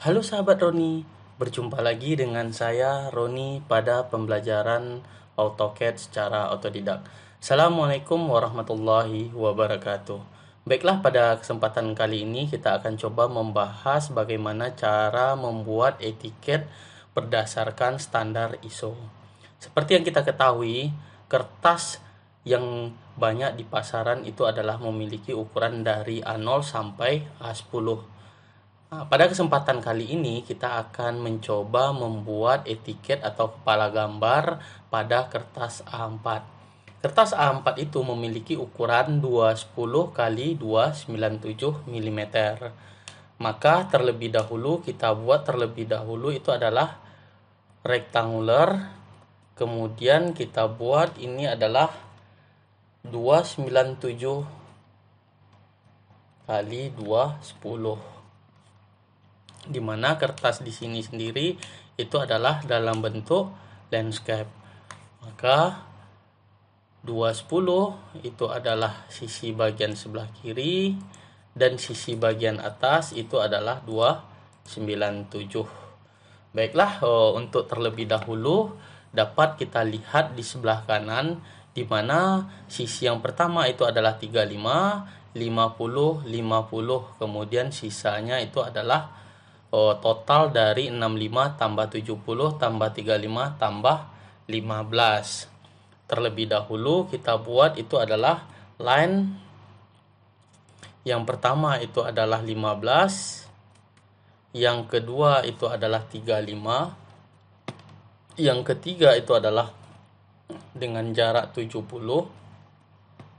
Halo sahabat Roni, berjumpa lagi dengan saya Roni pada pembelajaran AutoCAD secara otodidak. Assalamualaikum warahmatullahi wabarakatuh. Baiklah, pada kesempatan kali ini kita akan coba membahas bagaimana cara membuat etiket berdasarkan standar ISO. Seperti yang kita ketahui, kertas yang banyak di pasaran itu adalah memiliki ukuran dari A0 sampai A10. Nah, pada kesempatan kali ini kita akan mencoba membuat etiket atau kepala gambar pada kertas A4. Kertas A4 itu memiliki ukuran 210 kali 297 mm. Maka kita buat terlebih dahulu itu adalah rectangular. Kemudian kita buat ini adalah 297 kali 210. Di mana kertas di sini sendiri itu adalah dalam bentuk landscape. Maka 210 itu adalah sisi bagian sebelah kiri dan sisi bagian atas itu adalah 297. Baiklah, untuk terlebih dahulu dapat kita lihat di sebelah kanan, di mana sisi yang pertama itu adalah 35, 50, 50, kemudian sisanya itu adalah total dari 65 tambah 70 tambah 35 tambah 15. Terlebih dahulu kita buat itu adalah line yang pertama itu adalah 15, yang kedua itu adalah 35, yang ketiga itu adalah dengan jarak 70,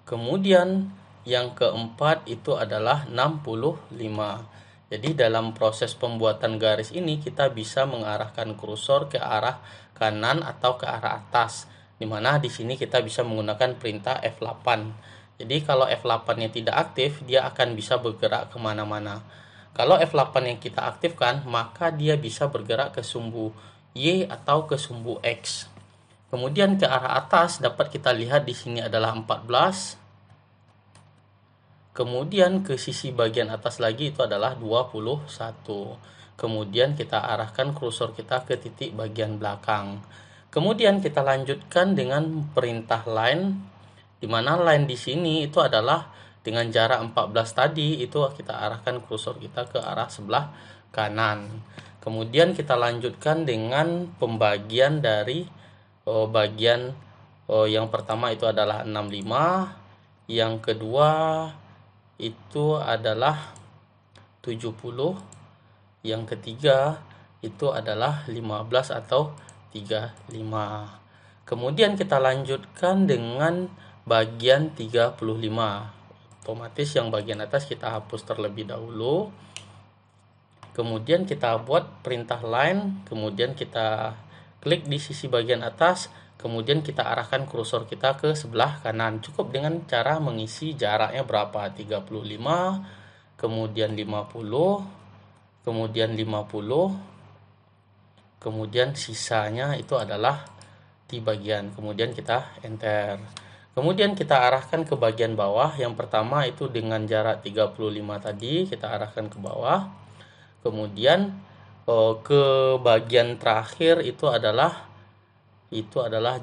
kemudian yang keempat itu adalah 65. Jadi dalam proses pembuatan garis ini kita bisa mengarahkan kursor ke arah kanan atau ke arah atas. Dimana di sini kita bisa menggunakan perintah F8. Jadi kalau F8-nya tidak aktif, dia akan bisa bergerak kemana-mana. Kalau F8 yang kita aktifkan, maka dia bisa bergerak ke sumbu Y atau ke sumbu X. Kemudian ke arah atas dapat kita lihat di sini adalah 14. Kemudian ke sisi bagian atas lagi itu adalah 21. Kemudian kita arahkan kursor kita ke titik bagian belakang. Kemudian kita lanjutkan dengan perintah line, di mana line di sini itu adalah dengan jarak 14 tadi, itu kita arahkan kursor kita ke arah sebelah kanan. Kemudian kita lanjutkan dengan pembagian dari bagian yang pertama itu adalah 65, yang kedua itu adalah 70, yang ketiga itu adalah 15 atau 35. Kemudian kita lanjutkan dengan bagian 35. Otomatis yang bagian atas kita hapus terlebih dahulu. Kemudian kita buat perintah line, kemudian kita klik di sisi bagian atas, kemudian kita arahkan kursor kita ke sebelah kanan. Cukup dengan cara mengisi jaraknya berapa, 35, kemudian 50, kemudian 50, kemudian sisanya itu adalah di bagian, kemudian kita enter. Kemudian kita arahkan ke bagian bawah. Yang pertama itu dengan jarak 35 tadi kita arahkan ke bawah. Kemudian ke bagian terakhir itu adalah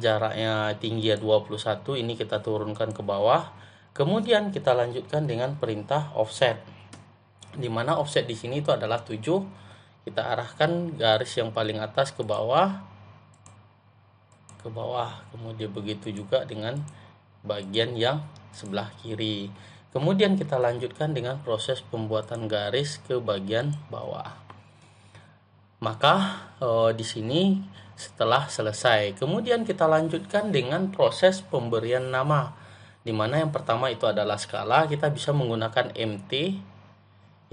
jaraknya tinggi 21, ini kita turunkan ke bawah. Kemudian kita lanjutkan dengan perintah offset, di mana offset di sini itu adalah 7. Kita arahkan garis yang paling atas ke bawah, kemudian begitu juga dengan bagian yang sebelah kiri. Kemudian kita lanjutkan dengan proses pembuatan garis ke bagian bawah. Maka di sini setelah selesai, kemudian kita lanjutkan dengan proses pemberian nama, di mana yang pertama itu adalah skala. Kita bisa menggunakan MT,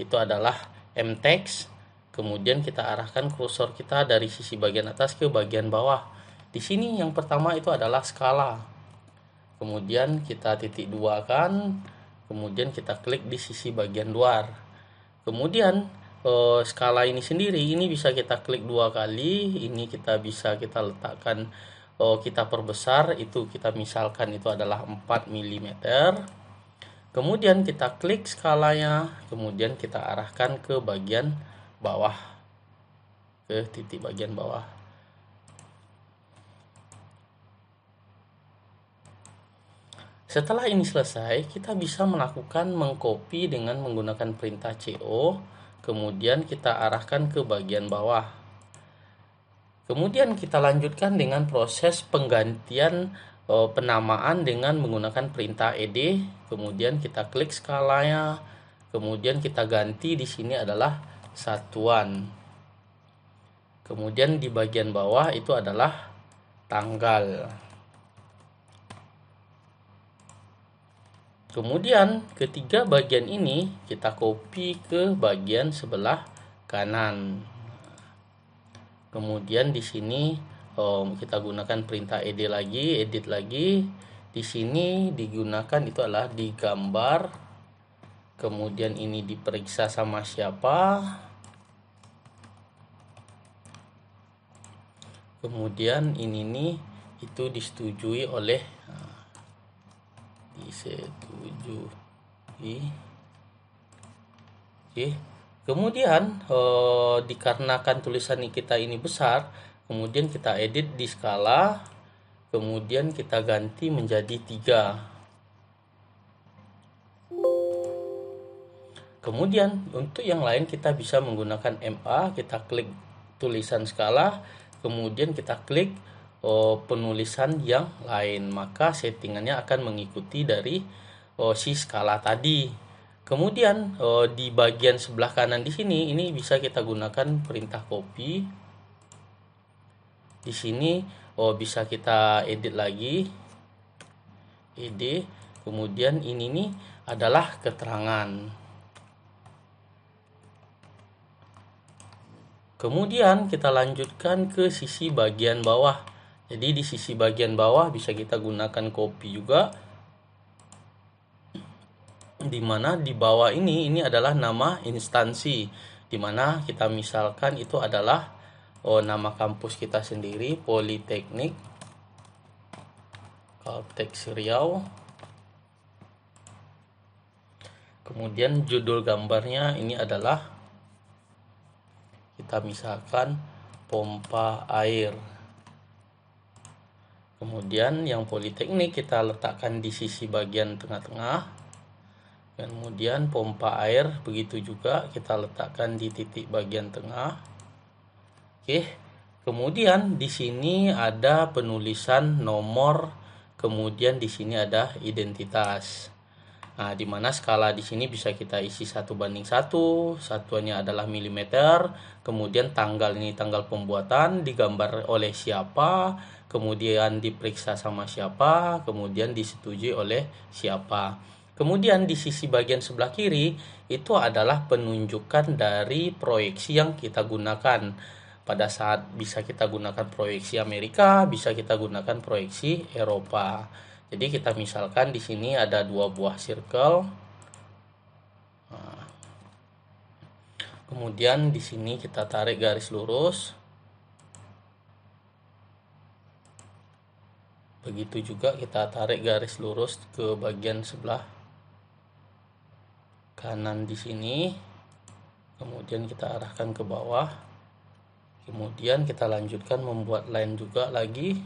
itu adalah MText. Kemudian kita arahkan kursor kita dari sisi bagian atas ke bagian bawah. Di sini yang pertama itu adalah skala. Kemudian kita titik dua kan, kemudian kita klik di sisi bagian luar. Kemudian skala ini sendiri ini bisa kita klik 2 kali, ini kita letakkan, kita perbesar, itu kita misalkan itu adalah 4 mm. Kemudian kita klik skalanya, kemudian kita arahkan ke bagian bawah ke titik bagian bawah. Setelah ini selesai, kita bisa melakukan mengcopy dengan menggunakan perintah CO, kemudian kita arahkan ke bagian bawah. Kemudian kita lanjutkan dengan proses penggantian penamaan dengan menggunakan perintah ed, kemudian kita klik skalanya, kemudian kita ganti di sini adalah satuan. Kemudian di bagian bawah itu adalah tanggal. Kemudian ketiga bagian ini kita copy ke bagian sebelah kanan. Kemudian di sini kita gunakan perintah edit lagi. Di sini digunakan itu adalah digambar. Kemudian ini diperiksa sama siapa. Kemudian ini nih itu disetujui oleh disetujui. Oke. Kemudian dikarenakan tulisan kita ini besar, kemudian kita edit di skala, kemudian kita ganti menjadi 3. Kemudian untuk yang lain kita bisa menggunakan MA, kita klik tulisan skala, kemudian kita klik penulisan yang lain, maka settingannya akan mengikuti dari si skala tadi. Kemudian di bagian sebelah kanan di sini ini bisa kita gunakan perintah copy. Di sini bisa kita edit lagi. Kemudian ini nih adalah keterangan. Kemudian kita lanjutkan ke sisi bagian bawah. Jadi di sisi bagian bawah bisa kita gunakan copy juga. Dimana di bawah ini adalah nama instansi. Dimana kita misalkan itu adalah nama kampus kita sendiri, Politeknik Caltech Riau. Kemudian judul gambarnya ini adalah kita misalkan pompa air. Kemudian yang Politeknik kita letakkan di sisi bagian tengah-tengah. Kemudian pompa air begitu juga kita letakkan di titik bagian tengah. Oke. Kemudian di sini ada penulisan nomor, kemudian di sini ada identitas. Nah, di mana skala di sini bisa kita isi 1:1, satuannya adalah milimeter, kemudian tanggal ini tanggal pembuatan, digambar oleh siapa, kemudian diperiksa sama siapa, kemudian disetujui oleh siapa. Kemudian di sisi bagian sebelah kiri itu adalah penunjukan dari proyeksi yang kita gunakan. Pada saat bisa kita gunakan proyeksi Amerika, bisa kita gunakan proyeksi Eropa. Jadi kita misalkan di sini ada 2 buah circle. Nah, kemudian di sini kita tarik garis lurus. Begitu juga kita tarik garis lurus ke bagian sebelah kanan di sini. Kemudian kita arahkan ke bawah. Kemudian kita lanjutkan membuat line juga lagi.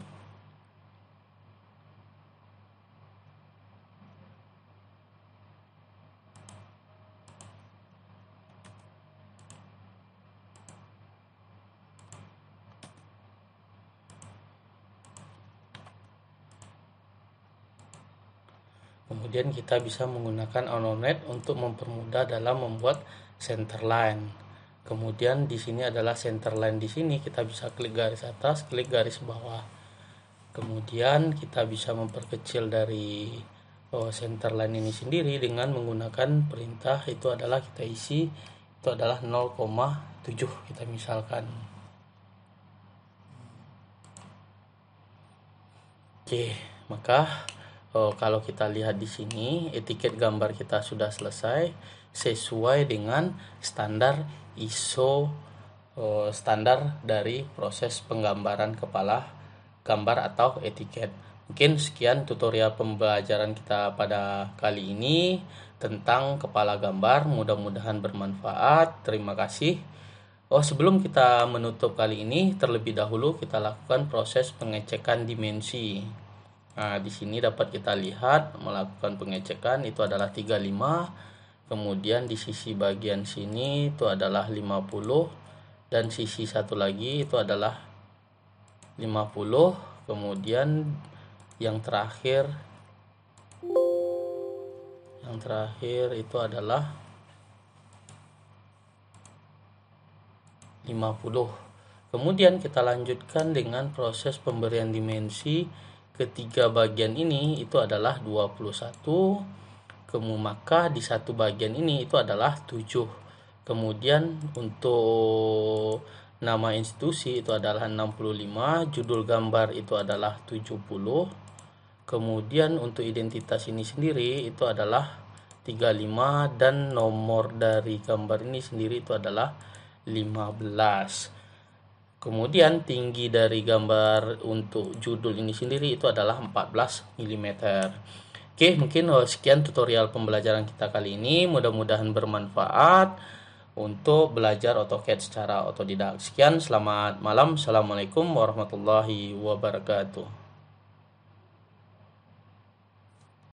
Kemudian kita bisa menggunakan Anonet untuk mempermudah dalam membuat center line. Kemudian di sini adalah center line di sini, kita bisa klik garis atas, klik garis bawah. Kemudian kita bisa memperkecil dari center line ini sendiri dengan menggunakan perintah, itu adalah kita isi itu adalah 0,7 kita misalkan. Oke, maka kalau kita lihat di sini etiket gambar kita sudah selesai sesuai dengan standar ISO, standar dari proses penggambaran kepala gambar atau etiket. Mungkin sekian tutorial pembelajaran kita pada kali ini tentang kepala gambar. Mudah-mudahan bermanfaat. Terima kasih. Oh, sebelum kita menutup kali ini, terlebih dahulu kita lakukan proses pengecekan dimensi. Nah, di sini dapat kita lihat melakukan pengecekan itu adalah 35, kemudian di sisi bagian sini itu adalah 50, dan sisi satu lagi itu adalah 50, kemudian yang terakhir itu adalah 50. Kemudian kita lanjutkan dengan proses pemberian dimensi ketiga bagian ini itu adalah 21. Maka di satu bagian ini itu adalah 7. Kemudian untuk nama institusi itu adalah 65, judul gambar itu adalah 70. Kemudian untuk identitas ini sendiri itu adalah 35, dan nomor dari gambar ini sendiri itu adalah 15. Kemudian tinggi dari gambar untuk judul ini sendiri itu adalah 14 mm. Oke, mungkin sekian tutorial pembelajaran kita kali ini. Mudah-mudahan bermanfaat untuk belajar AutoCAD secara otodidak. Sekian, selamat malam. Assalamualaikum warahmatullahi wabarakatuh.